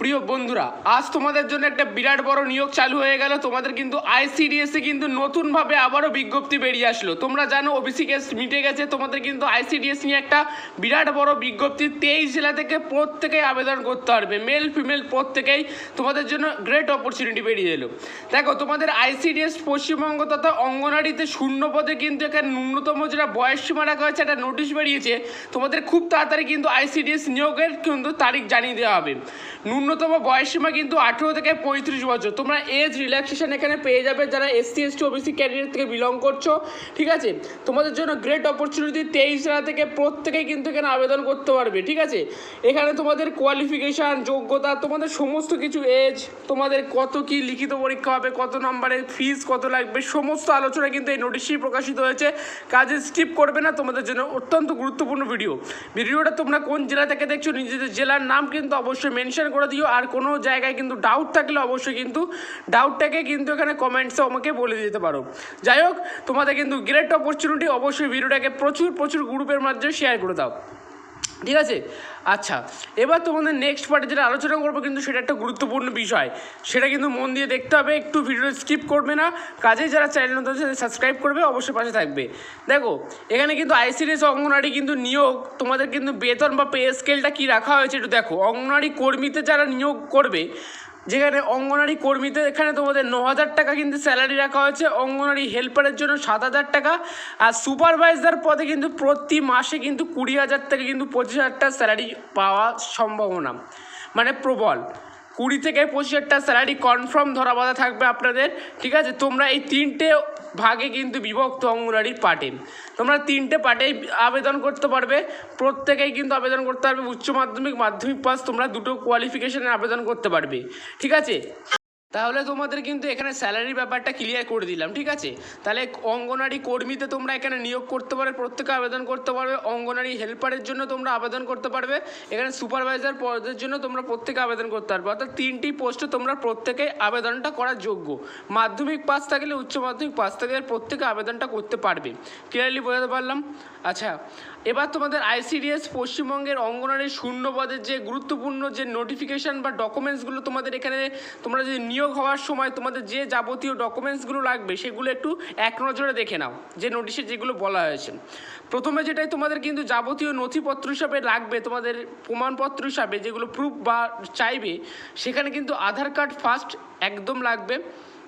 প্রিয় বন্ধুরা, আজ তোমাদের জন্য একটা বিরাট বড় নিয়োগ চালু হয়ে গেল। তোমাদের কিন্তু আইসিডিএস এ কিন্তু নতুনভাবে আবারও বিজ্ঞপ্তি বেরিয়ে আসলো। তোমরা জানো ওবিসি কেস মিটে গেছে, তোমাদের কিন্তু আইসিডিএস নিয়ে একটা বিরাট বড় বিজ্ঞপ্তি 23 জেলা থেকে প্রত্যেকেই আবেদন করতে পারবে, মেল ফিমেল প্রত্যেকেই। তোমাদের জন্য গ্রেট অপরচুনিটি বেরিয়ে এলো। দেখো, তোমাদের আইসিডিএস পশ্চিমবঙ্গ তথা অঙ্গনারীতে শূন্য পদে কিন্তু এখানে ন্যূনতম যেটা বয়স সীমা রাখা হয়েছে, একটা নোটিশ বেরিয়েছে। তোমাদের খুব তাড়াতাড়ি কিন্তু আইসিডিএস নিয়োগের কিন্তু তারিখ জানিয়ে দেওয়া হবে। ন্যূনতম বয়সসীমা কিন্তু 18 থেকে 35 বছর। তোমরা এজ রিল্যাক্সেশন এখানে পেয়ে যাবে যারা এসসি এসটি ওবিসি ক্যান্ডিডেট থেকে বিলং করছো। ঠিক আছে, তোমাদের জন্য গ্রেট অপরচুনিটি। 23 জেলা থেকে প্রত্যেকেই কিন্তু এখানে আবেদন করতে পারবে। ঠিক আছে, এখানে তোমাদের কোয়ালিফিকেশান, যোগ্যতা, তোমাদের সমস্ত কিছু, এজ, তোমাদের কত কি লিখিত পরীক্ষা হবে, কত নম্বরে ফিস কত লাগবে, সমস্ত আলোচনা কিন্তু এই নোটিশেই প্রকাশিত হয়েছে। কাজে স্কিপ করবে না, তোমাদের জন্য অত্যন্ত গুরুত্বপূর্ণ ভিডিওটা তোমরা কোন জেলা থেকে দেখছো নিজেদের জেলার নাম কিন্তু অবশ্যই মেনশন করে দিও। আর কোনো জায়গায় কিন্তু ডাউট থাকলে অবশ্যই কিন্তু ডাউটটাকে কিন্তু এখানে কমেন্টসে আমাকে বলে দিতে পারো। যাই হোক, তোমাদের কিন্তু গ্রেট অপরচুনিটি। অবশ্যই ভিডিওটাকে প্রচুর গ্রুপের মাধ্যমে শেয়ার করে দাও। ঠিক আছে, আচ্ছা, এবার তোমাদের নেক্সট পার্টে যেটা আলোচনা করবো কিন্তু সেটা একটা গুরুত্বপূর্ণ বিষয়, সেটা কিন্তু মন দিয়ে দেখতে হবে, একটু ভিডিও স্কিপ করবে না। কাজেই যারা চ্যানেল নতুন সাবস্ক্রাইব করবে, অবশ্যই পাশে থাকবে। দেখো, এখানে কিন্তু আইসিডিএস অঙ্গনওয়াড়ি কিন্তু নিয়োগ, তোমাদের কিন্তু বেতন বা পে স্কেলটা কী রাখা হয়েছে একটু দেখো। অঙ্গনওয়াড়ি কর্মীতে যারা নিয়োগ করবে, যেখানে অঙ্গনওয়াড়ি কর্মীতে এখানে তোমাদের 9,000 টাকা কিন্তু স্যালারি রাখা হয়েছে, অঙ্গনওয়াড়ি হেল্পারের জন্য 7,000 টাকা, আর সুপারভাইজার পদে কিন্তু প্রতি মাসে কিন্তু 20,000 থেকে কিন্তু 25,000 টাকা স্যালারি পাওয়ার সম্ভাবনা, মানে প্রবল। 20 থেকে 25,000 টাকা স্যালারি কনফার্ম ধরা বাঁধা থাকবে আপনাদের। ঠিক আছে, তোমরা এই 3টে ভাগে কিন্তু বিভক্ত অঙ্গনওয়াড়ির পার্টে, তোমরা 3টে পার্টেই আবেদন করতে পারবে। প্রত্যেকেই কিন্তু আবেদন করতে পারবে। উচ্চ মাধ্যমিক, মাধ্যমিক পাস, তোমরা দুটো কোয়ালিফিকেশানে আবেদন করতে পারবে। ঠিক আছে, তাহলে তোমাদের কিন্তু এখানে স্যালারির ব্যাপারটা ক্লিয়ার করে দিলাম। ঠিক আছে, তাহলে অঙ্গনওয়াড়ি কর্মীতে তোমরা এখানে নিয়োগ করতে পারবে, প্রত্যেকে আবেদন করতে পারবে। অঙ্গনওয়াড়ি হেল্পারের জন্য তোমরা আবেদন করতে পারবে। এখানে সুপারভাইজার পদের জন্য তোমরা প্রত্যেকে আবেদন করতে পারবে। অর্থাৎ 3টি পোস্টে তোমরা প্রত্যেকেই আবেদনটা করার যোগ্য। মাধ্যমিক পাস থাকলে, উচ্চ মাধ্যমিক পাস থাকলে প্রত্যেকে আবেদনটা করতে পারবে। ক্লিয়ারলি বোঝাতে পারলাম? আচ্ছা, এবার তোমাদের আইসিডিএস পশ্চিমবঙ্গের অঙ্গনওয়াড়ি শূন্য পদের যে গুরুত্বপূর্ণ যে নোটিফিকেশান বা ডকুমেন্টসগুলো তোমাদের এখানে, তোমরা যে নিয়োগ হওয়ার সময় তোমাদের যে যাবতীয় ডকুমেন্টসগুলো লাগবে সেগুলো একটু এক নজরে দেখে নাও, যে নোটিশে যেগুলো বলা হয়েছে। প্রথমে যেটাই তোমাদের কিন্তু যাবতীয় নথিপত্র হিসাবে লাগবে, তোমাদের প্রমাণপত্র হিসাবে যেগুলো প্রুফ বা চাইবে, সেখানে কিন্তু আধার কার্ড ফার্স্ট একদম লাগবে।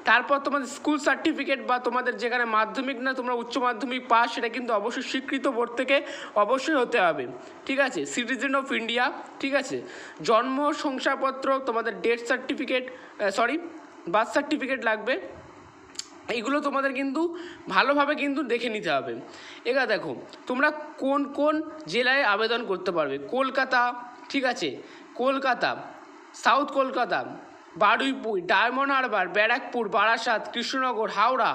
তারপর তোমাদের স্কুল সার্টিফিকেট বা তোমাদের যেখানে মাধ্যমিক না তোমরা উচ্চ মাধ্যমিক পাস, সেটা কিন্তু অবশ্যই স্বীকৃত বোর্ড থেকে অবশ্যই হতে হবে। ঠিক আছে, সিটিজেন অফ ইন্ডিয়া। ঠিক আছে, জন্ম শংসাপত্র, তোমাদের ডেথ সার্টিফিকেট, বার্থ সার্টিফিকেট লাগবে। এইগুলো তোমাদের কিন্তু ভালোভাবে কিন্তু দেখে নিতে হবে। এবার দেখো, তোমরা কোন কোন জেলায় আবেদন করতে পারবে। কলকাতা, ঠিক আছে, কলকাতা, সাউথ কলকাতা, বারুইপুর, ডায়মন্ড হারবার, ব্যারাকপুর, বারাসাত, কৃষ্ণনগর, হাওড়া,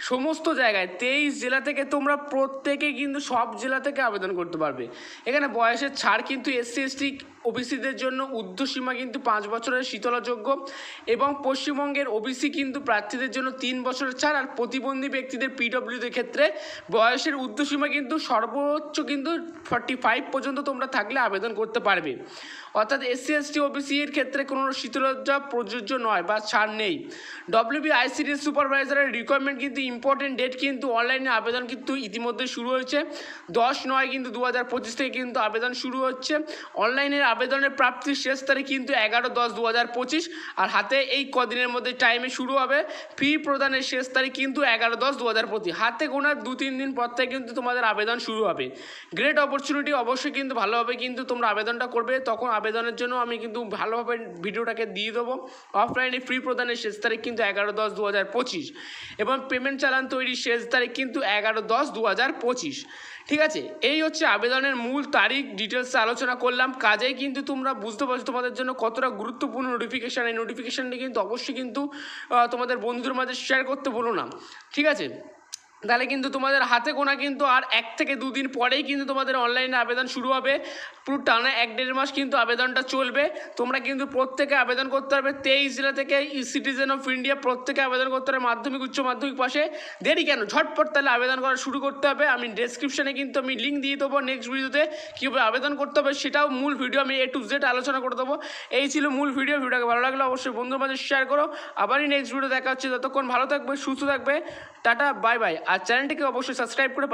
সমস্ত জায়গায় 23 জেলা থেকে তোমরা প্রত্যেকে কিন্তু সব জেলা থেকে আবেদন করতে পারবে। এখানে বয়সের ছাড় কিন্তু এসসি এসটি ওবিসিদের জন্য ঊর্ধ্বসীমা কিন্তু 5 বছরের শীতলাযোগ্য, এবং পশ্চিমবঙ্গের ওবিসি কিন্তু প্রার্থীদের জন্য 3 বছরের ছাড়। আর প্রতিবন্ধী ব্যক্তিদের পিডব্লিউদের ক্ষেত্রে বয়সের ঊর্ধ্বসীমা কিন্তু সর্বোচ্চ কিন্তু 45 পর্যন্ত তোমরা থাকলে আবেদন করতে পারবে। অর্থাৎ এসসি এসটি ওবিসি এর ক্ষেত্রে কোনো শীতলজ্জা প্রযোজ্য নয় বা ছাড় নেই। WBICDS সুপারভাইজারের রিকোয়ারমেন্ট কিন্তু ইম্পর্টেন্ট ডেট কিন্তু অনলাইনে আবেদন কিন্তু ইতিমধ্যে শুরু হয়েছে। 10/9 কিন্তু 2025 থেকে কিন্তু আবেদন শুরু হচ্ছে। অনলাইনের আবেদনের প্রাপ্তির শেষ তারিখ কিন্তু 11/10/2025, আর হাতে এই কদিনের মধ্যে টাইমে শুরু হবে। ফি প্রদানের শেষ তারিখ কিন্তু 11/10/2025, হাতে গোনা 2-3 দিন পর থেকে কিন্তু তোমাদের আবেদন শুরু হবে। গ্রেট অপরচুনিটি, অবশ্যই কিন্তু ভালোভাবে কিন্তু তোমরা আবেদনটা করবে। তখন আবেদনের জন্য আমি কিন্তু ভালোভাবে ভিডিওটাকে দিয়ে দেবো। অফলাইনে ফ্রি প্রদানের শেষ তারিখ কিন্তু 11/10/2025, এবং পেমেন্ট চালান তৈরির শেষ তারিখ কিন্তু 11/10/2025। ঠিক আছে, এই হচ্ছে আবেদনের মূল তারিখ। ডিটেলসে আলোচনা করলাম। কাজেই কিন্তু তোমরা বুঝতে পারছো তোমাদের জন্য কতটা গুরুত্বপূর্ণ নোটিফিকেশান। এই নোটিফিকেশানটি কিন্তু অবশ্যই কিন্তু তোমাদের বন্ধুদের মাঝে শেয়ার করতে বলো না। ঠিক আছে, তাহলে কিন্তু তোমাদের হাতে গোনা কিন্তু আর 1 থেকে 2 দিন পরেই কিন্তু তোমাদের অনলাইনে আবেদন শুরু হবে। পুরো টানা 1-1.5 মাস কিন্তু আবেদনটা চলবে। তোমরা কিন্তু প্রত্যেকে আবেদন করতে পারবে। 23 জেলা থেকে সিটিজেন অফ ইন্ডিয়া প্রত্যেকে আবেদন করতে পারবে মাধ্যমিক উচ্চ মাধ্যমিক পাশে। দেরি কেন, ঝটপট তাহলে আবেদন করা শুরু করতে হবে। আমি ডেসক্রিপশনে কিন্তু আমি লিঙ্ক দিয়ে দেবো নেক্সট ভিডিওতে কীভাবে আবেদন করতে হবে, সেটাও মূল ভিডিও আমি A to Z আলোচনা করে দেবো। এই ছিল মূল ভিডিওটাকে ভালো লাগলে অবশ্যই বন্ধুর মাঝে শেয়ার করো। আবারই নেক্সট ভিডিও দেখা হচ্ছে, ততক্ষণ ভালো থাকবে, সুস্থ থাকবে, টাটা বাই বাই। আর চ্যানেলটিকে অবশ্যই সাবস্ক্রাইব করে